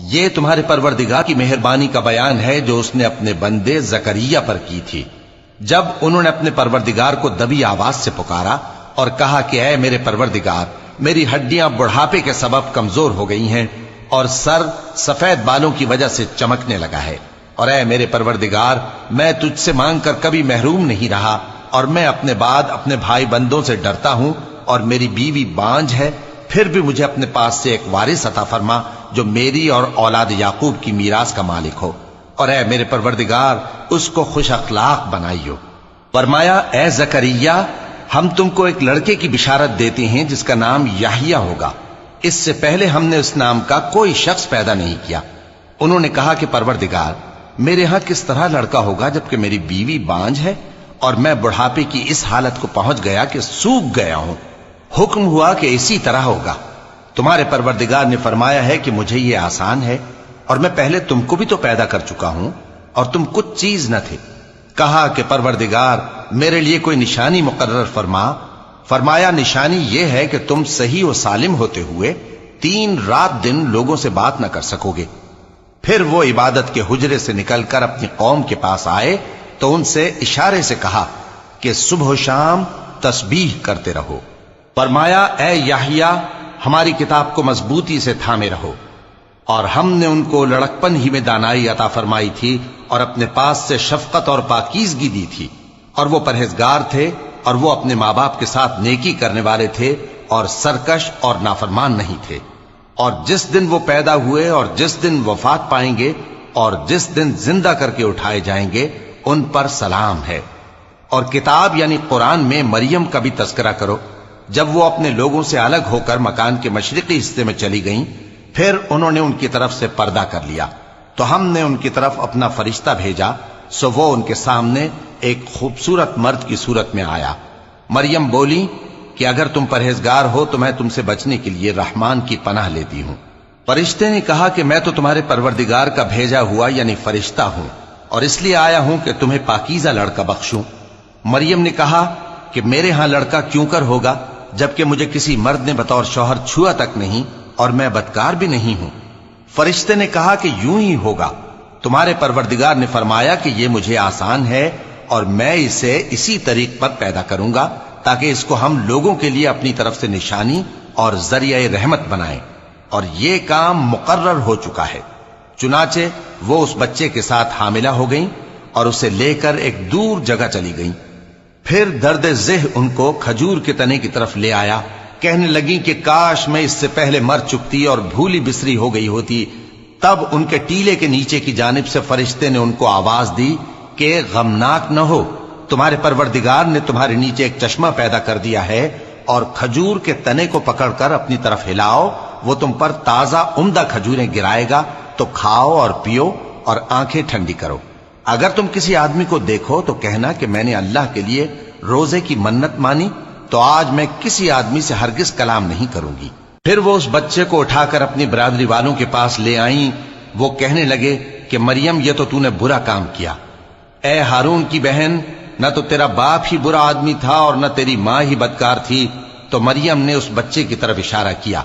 یہ تمہارے پروردگار کی مہربانی کا بیان ہے جو اس نے اپنے بندے زکریا پر کی تھی، جب انہوں نے اپنے پروردگار کو دبی آواز سے پکارا اور کہا کہ اے میرے پروردگار، میری ہڈیاں بڑھاپے کے سبب کمزور ہو گئی ہیں اور سر سفید بالوں کی وجہ سے چمکنے لگا ہے، اور اے میرے پروردگار، میں تجھ سے مانگ کر کبھی محروم نہیں رہا، اور میں اپنے بعد اپنے بھائی بندوں سے ڈرتا ہوں، اور میری بیوی بانجھ ہے، پھر بھی مجھے اپنے پاس سے ایک وارث عطا فرما جو میری اور اولاد یعقوب کی میراث کا مالک ہو، اور اے میرے پروردگار اس کو خوش اخلاق بنائیو۔ فرمایا اے زکریا، ہم تم کو ایک لڑکے کی بشارت دیتے ہیں جس کا نام یحییٰ ہوگا، اس سے پہلے ہم نے اس نام کا کوئی شخص پیدا نہیں کیا۔ انہوں نے کہا کہ پروردگار، میرے ہاں کس طرح لڑکا ہوگا جبکہ میری بیوی بانجھ ہے اور میں بڑھاپے کی اس حالت کو پہنچ گیا کہ سوکھ گیا ہوں؟ حکم ہوا کہ اسی طرح ہوگا۔ تمہارے پروردگار نے فرمایا ہے کہ مجھے یہ آسان ہے، اور میں پہلے تم کو بھی تو پیدا کر چکا ہوں اور تم کچھ چیز نہ تھے۔ کہا کہ پروردگار میرے لیے کوئی نشانی مقرر فرما۔ فرمایا نشانی یہ ہے کہ تم صحیح و سالم ہوتے ہوئے 3 رات دن لوگوں سے بات نہ کر سکو گے۔ پھر وہ عبادت کے حجرے سے نکل کر اپنی قوم کے پاس آئے تو ان سے اشارے سے کہا کہ صبح و شام تسبیح کرتے رہو۔ فرمایا اے یحییٰ، ہماری کتاب کو مضبوطی سے تھامے رہو، اور ہم نے ان کو لڑکپن ہی میں دانائی عطا فرمائی تھی اور اپنے پاس سے شفقت اور پاکیزگی دی تھی، اور وہ پرہیزگار تھے اور وہ اپنے ماں باپ کے ساتھ نیکی کرنے والے تھے اور سرکش اور نافرمان نہیں تھے۔ اور جس دن وہ پیدا ہوئے اور جس دن وفات پائیں گے اور جس دن زندہ کر کے اٹھائے جائیں گے ان پر سلام ہے۔ اور کتاب یعنی قرآن میں مریم کا بھی تذکرہ کرو، جب وہ اپنے لوگوں سے الگ ہو کر مکان کے مشرقی حصے میں چلی گئیں، پھر انہوں نے ان کی طرف سے پردہ کر لیا، تو ہم نے ان کی طرف اپنا فرشتہ بھیجا، سو وہ ان کے سامنے ایک خوبصورت مرد کی صورت میں آیا۔ مریم بولی کہ اگر تم پرہیزگار ہو تو میں تم سے بچنے کے لیے رحمان کی پناہ لیتی ہوں۔ فرشتے نے کہا کہ میں تو تمہارے پروردگار کا بھیجا ہوا یعنی فرشتہ ہوں، اور اس لیے آیا ہوں کہ تمہیں پاکیزہ لڑکا بخشوں۔ مریم نے کہا کہ میرے ہاں لڑکا کیوں کر ہوگا جبکہ مجھے کسی مرد نے بطور شوہر چھوا تک نہیں اور میں بدکار بھی نہیں ہوں۔ فرشتے نے کہا کہ یوں ہی ہوگا، تمہارے پروردگار نے فرمایا کہ یہ مجھے آسان ہے اور میں اسے اسی طریق پر پیدا کروں گا تاکہ اس کو ہم لوگوں کے لیے اپنی طرف سے نشانی اور ذریعہ رحمت بنائیں، اور یہ کام مقرر ہو چکا ہے۔ چنانچہ وہ اس بچے کے ساتھ حاملہ ہو گئیں اور اسے لے کر ایک دور جگہ چلی گئیں۔ پھر درد ذہ ان کو کھجور کے تنے کی طرف لے آیا، کہنے لگیں کہ کاش میں اس سے پہلے مر چکتی اور بھولی بسری ہو گئی ہوتی۔ تب ان کے ٹیلے کے نیچے کی جانب سے فرشتے نے ان کو آواز دی کہ غمناک نہ ہو، تمہارے پروردگار نے تمہارے نیچے ایک چشمہ پیدا کر دیا ہے، اور کھجور کے تنے کو پکڑ کر اپنی طرف ہلاؤ، وہ تم پر تازہ عمدہ کھجوریں گرائے گا، تو کھاؤ اور پیو اور آنکھیں ٹھنڈی کرو۔ اگر تم کسی آدمی کو دیکھو تو کہنا کہ میں نے اللہ کے لیے روزے کی منت مانی، تو آج میں کسی آدمی سے ہرگز کلام نہیں کروں گی۔ پھر وہ اس بچے کو اٹھا کر اپنی برادری والوں کے پاس لے آئیں۔ وہ کہنے لگے کہ مریم یہ تو نے برا کام کیا، اے ہارون کی بہن، نہ تو تیرا باپ ہی برا آدمی تھا اور نہ تیری ماں ہی بدکار تھی۔ تو مریم نے اس بچے کی طرف اشارہ کیا۔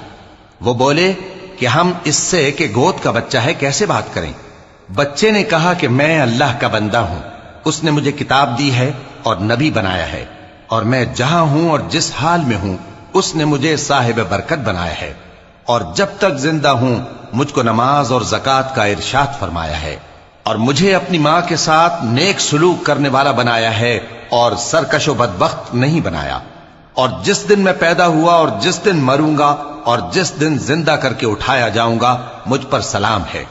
وہ بولے کہ ہم اس سے کہ گود کا بچہ ہے کیسے بات کریں؟ بچے نے کہا کہ میں اللہ کا بندہ ہوں، اس نے مجھے کتاب دی ہے اور نبی بنایا ہے، اور میں جہاں ہوں اور جس حال میں ہوں اس نے مجھے صاحب برکت بنایا ہے، اور جب تک زندہ ہوں مجھ کو نماز اور زکوٰۃ کا ارشاد فرمایا ہے، اور مجھے اپنی ماں کے ساتھ نیک سلوک کرنے والا بنایا ہے اور سرکش و بدبخت نہیں بنایا، اور جس دن میں پیدا ہوا اور جس دن مروں گا اور جس دن زندہ کر کے اٹھایا جاؤں گا مجھ پر سلام ہے۔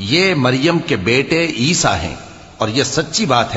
یہ مریم کے بیٹے عیسیٰ ہیں، اور یہ سچی بات ہے